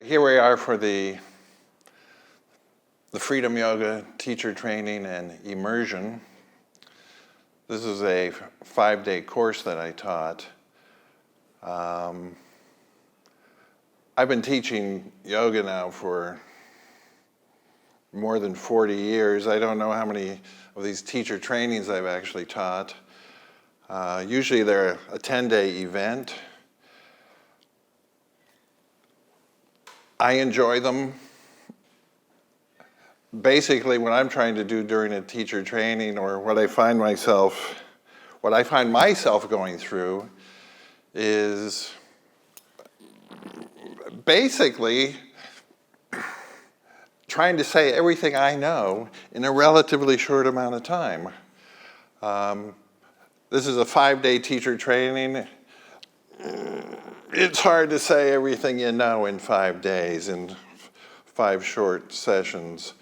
Here we are for the Freedom Yoga teacher training and immersion. This is a 5-day course that I taught. I've been teaching yoga now for more than 40 years. I don't know how many of these teacher trainings I've actually taught. Usually they're a 10-day event. I enjoy them. Basically, what I'm trying to do during a teacher training, or what I find myself going through, is basically trying to say everything I know in a relatively short amount of time. This is a 5-day teacher training. It's hard to say everything you know in 5 days, in 5 short sessions.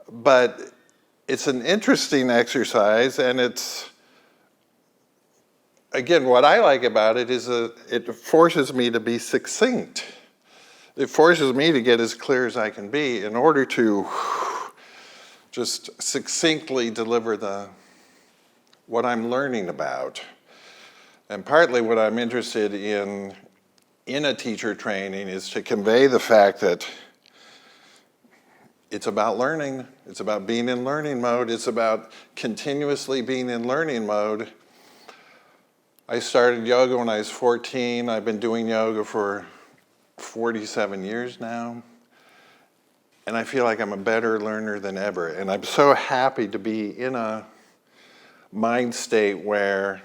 But it's an interesting exercise, and it's, again, what I like about it is it forces me to be succinct. It forces me to get as clear as I can be in order to just succinctly deliver what I'm learning about. And partly what I'm interested in a teacher training is to convey the fact that it's about learning. It's about being in learning mode. It's about continuously being in learning mode. I started yoga when I was 14. I've been doing yoga for 47 years now. And I feel like I'm a better learner than ever. And I'm so happy to be in a mind state where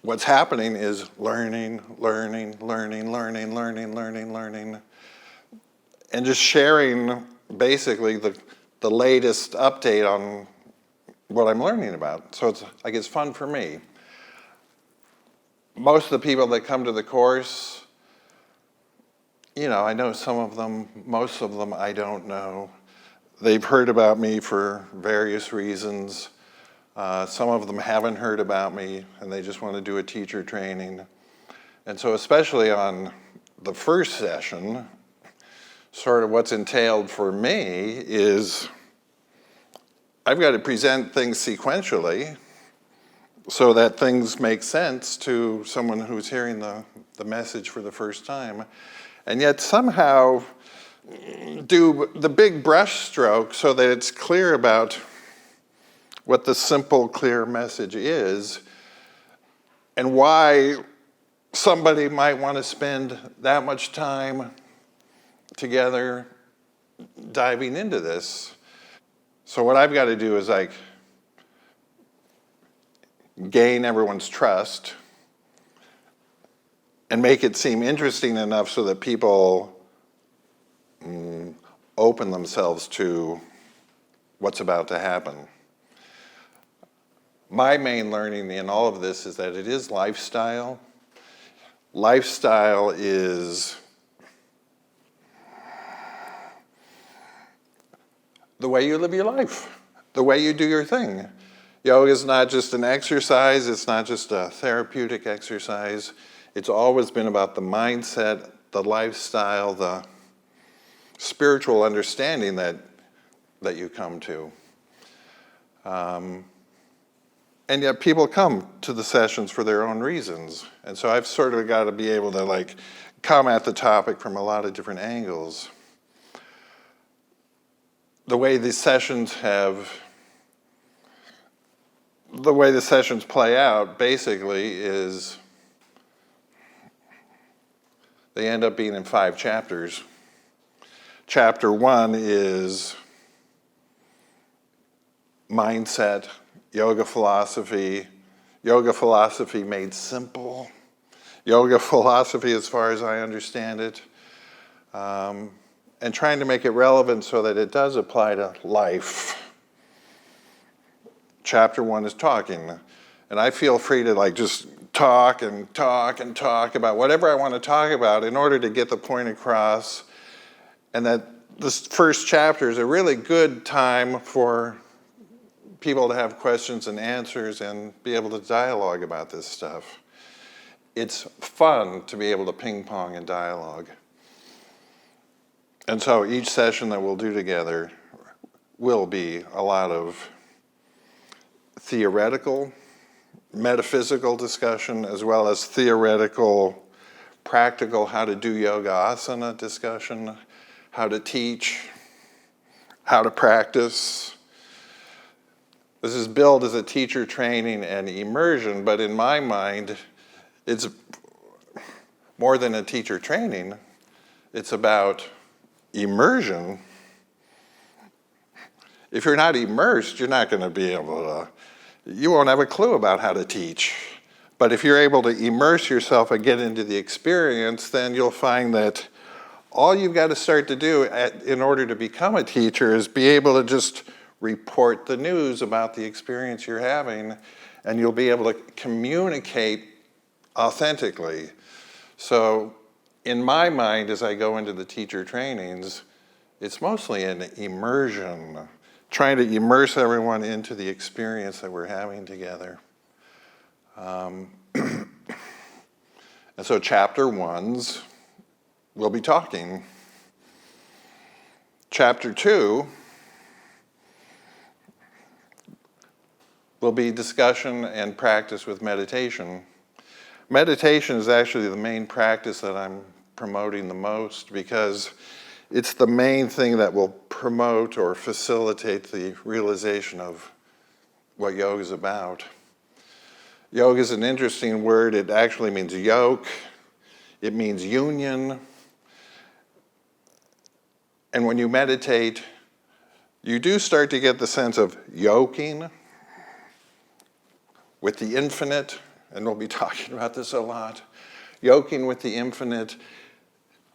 what's happening is learning, and just sharing basically the latest update on what I'm learning about. So it's fun for me. Most of the people that come to the course, I know some of them, most of them I don't know. They've heard about me for various reasons. Some of them haven't heard about me and they just want to do a teacher training. And so especially on the first session, sort of what's entailed for me is I've got to present things sequentially so that things make sense to someone who's hearing the message for the first time, and yet somehow do the big brush stroke so that it's clear about what the simple, clear message is and why somebody might want to spend that much time together diving into this. So what I've got to do is gain everyone's trust and make it seem interesting enough so that people open themselves to what's about to happen. My main learning in all of this is that it is lifestyle. Lifestyle is the way you live your life, the way you do your thing. Yoga is not just an exercise, it's not just a therapeutic exercise. It's always been about the mindset, the lifestyle, the spiritual understanding that you come to. And yet people come to the sessions for their own reasons. And so I've sort of got to be able to come at the topic from a lot of different angles. The way the sessions play out basically is they end up being in 5 chapters. Chapter 1 is mindset, yoga philosophy made simple, yoga philosophy as far as I understand it, and trying to make it relevant so that it does apply to life. Chapter 1 is talking, and I feel free to just talk about whatever I want to talk about in order to get the point across, and that this first chapter is a really good time for people to have questions and answers and be able to dialogue about this stuff. it's fun to be able to ping pong and dialogue. And so each session that we'll do together will be a lot of theoretical, metaphysical discussion, as well as theoretical, practical, how to do yoga asana discussion, how to teach, how to practice. This is billed as a teacher training and immersion, but in my mind, it's more than a teacher training. It's about immersion. If you're not immersed, you're not going to be able to, you won't have a clue about how to teach. But if you're able to immerse yourself and get into the experience, then you'll find that all you've got to start to do in order to become a teacher is be able to just report the news about the experience you're having, and you'll be able to communicate authentically. So in my mind, as I go into the teacher trainings, it's mostly an immersion, trying to immerse everyone into the experience that we're having together. And so chapter 1s, we'll be talking. Chapter 2 will be discussion and practice with meditation. Meditation is actually the main practice that I'm promoting the most because it's the main thing that will promote or facilitate the realization of what yoga is about. Yoga is an interesting word. It actually means yoke. It means union. And when you meditate, you do start to get the sense of yoking with the infinite, and we'll be talking about this a lot. Yoking with the infinite,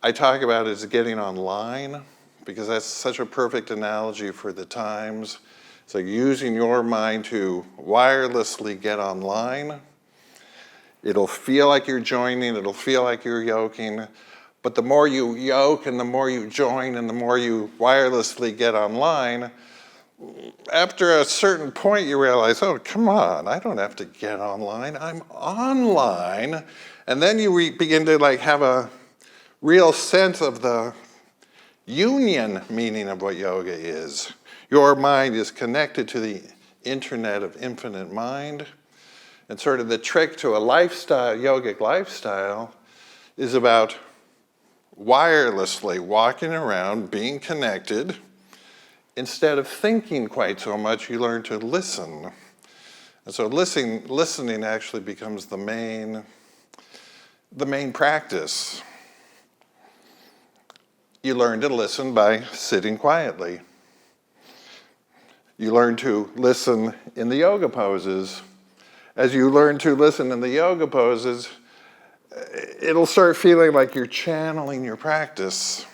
I talk about it as getting online, because that's such a perfect analogy for the times. It's like using your mind to wirelessly get online. It'll feel like you're joining, it'll feel like you're yoking, but the more you yoke and the more you join and the more you wirelessly get online, after a certain point you realize, oh, come on, I don't have to get online, I'm online. And then you begin to have a real sense of the union meaning of what yoga is. Your mind is connected to the internet of infinite mind. And sort of the trick to a lifestyle, yogic lifestyle, is about wirelessly walking around, being connected. Instead of thinking quite so much, you learn to listen. And so listening actually becomes the main practice. You learn to listen by sitting quietly. You learn to listen in the yoga poses. As you learn to listen in the yoga poses, it'll start feeling like you're channeling your practice.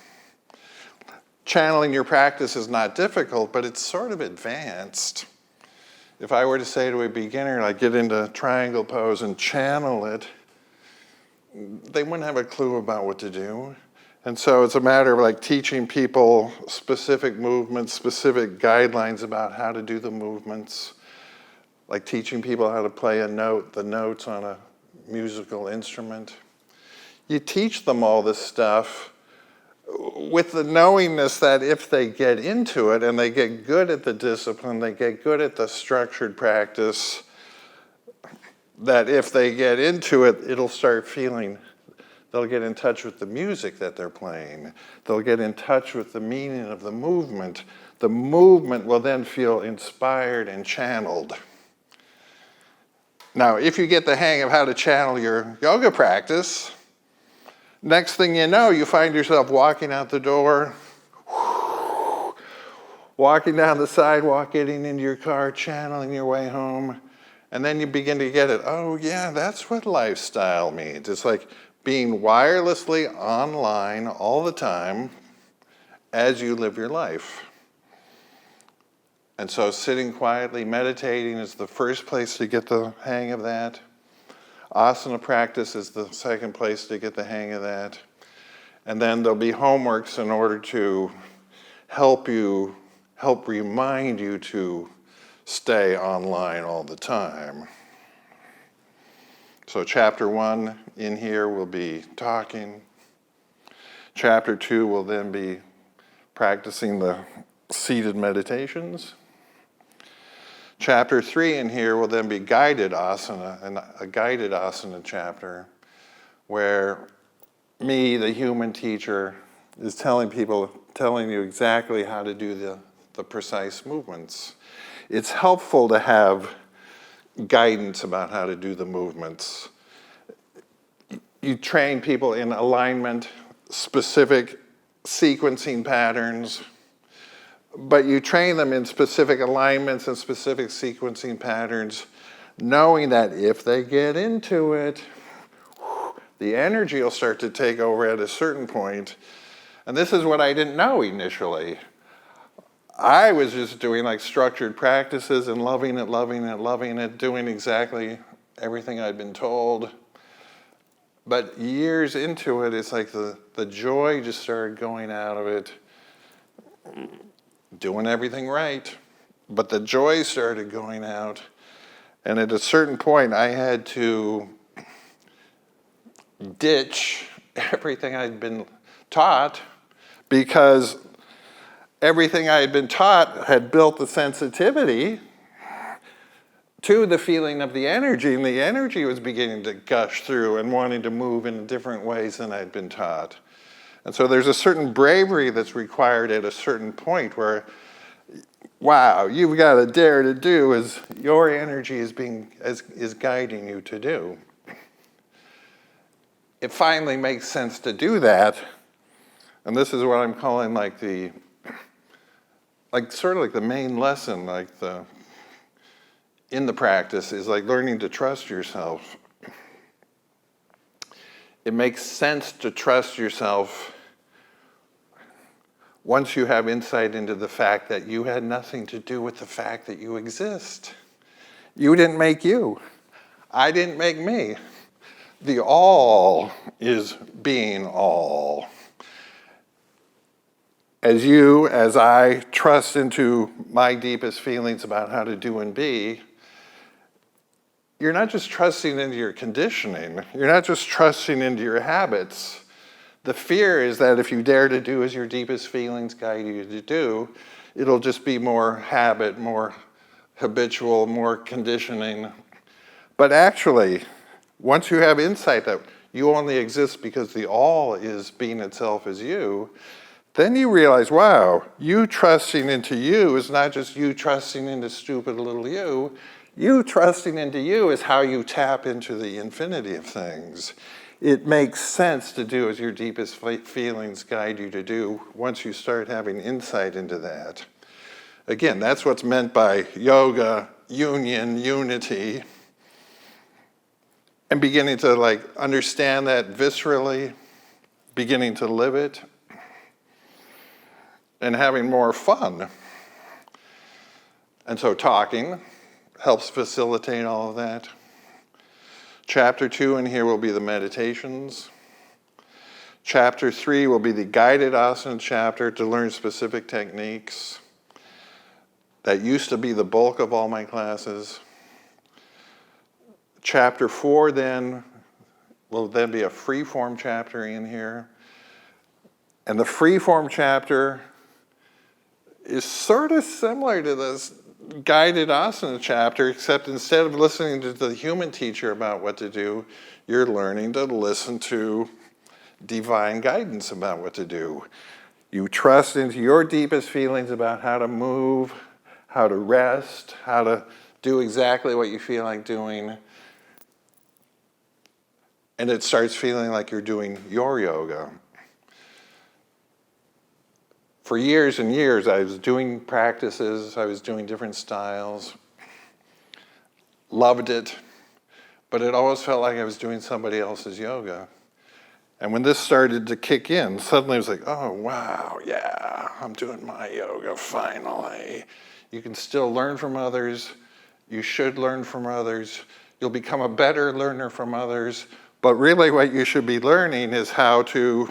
Channeling your practice is not difficult, but it's sort of advanced. If I were to say to a beginner, like get into triangle pose and channel it, they wouldn't have a clue about what to do. And so it's a matter of teaching people specific movements, specific guidelines about how to do the movements, like teaching people how to play the notes on a musical instrument. You teach them all this stuff with the knowingness that if they get into it and they get good at the discipline, they get good at the structured practice, that if they get into it, it'll start feeling, they'll get in touch with the music that they're playing. They'll get in touch with the meaning of the movement. The movement will then feel inspired and channeled. Now, if you get the hang of how to channel your yoga practice, next thing you know, you find yourself walking out the door, walking down the sidewalk, getting into your car, channeling your way home, and then you begin to get it. Oh yeah, that's what lifestyle means. It's like being wirelessly online all the time as you live your life. And so sitting quietly, meditating is the first place to get the hang of that. Asana practice is the second place to get the hang of that. And then there'll be homeworks in order to help remind you to stay online all the time. So chapter 1, in here will be talking. Chapter 2 will then be practicing the seated meditations. Chapter 3 in here will then be guided asana, and a guided asana chapter, where me, the human teacher, is telling you exactly how to do the precise movements. It's helpful to have guidance about how to do the movements. You train people in alignment, specific sequencing patterns, but you train them in specific alignments and specific sequencing patterns, knowing that if they get into it, the energy will start to take over at a certain point. And this is what I didn't know initially. I was just doing like structured practices and loving it, doing exactly everything I'd been told. But years into it, it's like the joy just started going out of it, doing everything right. But the joy started going out. And at a certain point, I had to ditch everything I'd been taught, because everything I had been taught had built the sensitivity to the feeling of the energy, and the energy was beginning to gush through and wanting to move in different ways than I'd been taught. And so there's a certain bravery that's required at a certain point where, wow, you've got to dare to do as your energy is guiding you to do. It finally makes sense to do that, and this is what I'm calling sort of like the main lesson, in the practice, is like learning to trust yourself. It makes sense to trust yourself once you have insight into the fact that you had nothing to do with the fact that you exist. You didn't make you. I didn't make me. The all is being all. As I trust into my deepest feelings about how to do and be, you're not just trusting into your conditioning. You're not just trusting into your habits. The fear is that if you dare to do as your deepest feelings guide you to do, it'll just be more habit, more habitual, more conditioning. But actually, once you have insight that you only exist because the all is being itself as you, then you realize, wow, you trusting into you is not just you trusting into stupid little you. You trusting into you is how you tap into the infinity of things. It makes sense to do as your deepest feelings guide you to do once you start having insight into that. Again, that's what's meant by yoga, union, unity, and beginning to understand that viscerally, beginning to live it, and having more fun. And so talking helps facilitate all of that. Chapter 2 in here will be the meditations. Chapter 3 will be the guided asana chapter to learn specific techniques. That used to be the bulk of all my classes. Chapter 4 then will then be a free-form chapter in here. And the free-form chapter is sort of similar to this guided asana chapter, except instead of listening to the human teacher about what to do, you're learning to listen to divine guidance about what to do. You trust into your deepest feelings about how to move, how to rest, how to do exactly what you feel like doing. And it starts feeling like you're doing your yoga. For years and years, I was doing practices, I was doing different styles, loved it, but it always felt like I was doing somebody else's yoga. And when this started to kick in, suddenly I was like, oh, wow, yeah, I'm doing my yoga finally. You can still learn from others. You should learn from others. You'll become a better learner from others. But really what you should be learning is how to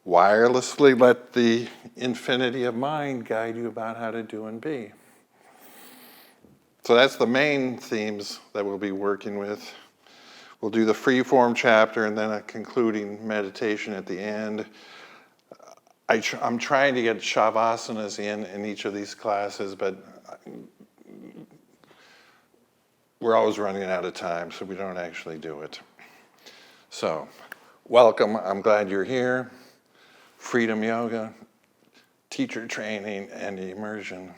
wirelessly let the infinity of mind guide you about how to do and be. So that's the main themes that we'll be working with. We'll do the free-form chapter and then a concluding meditation at the end. I'm trying to get Shavasanas in each of these classes, but we're always running out of time, so we don't actually do it. So, welcome. I'm glad you're here. Freedom Yoga, teacher training, and immersion.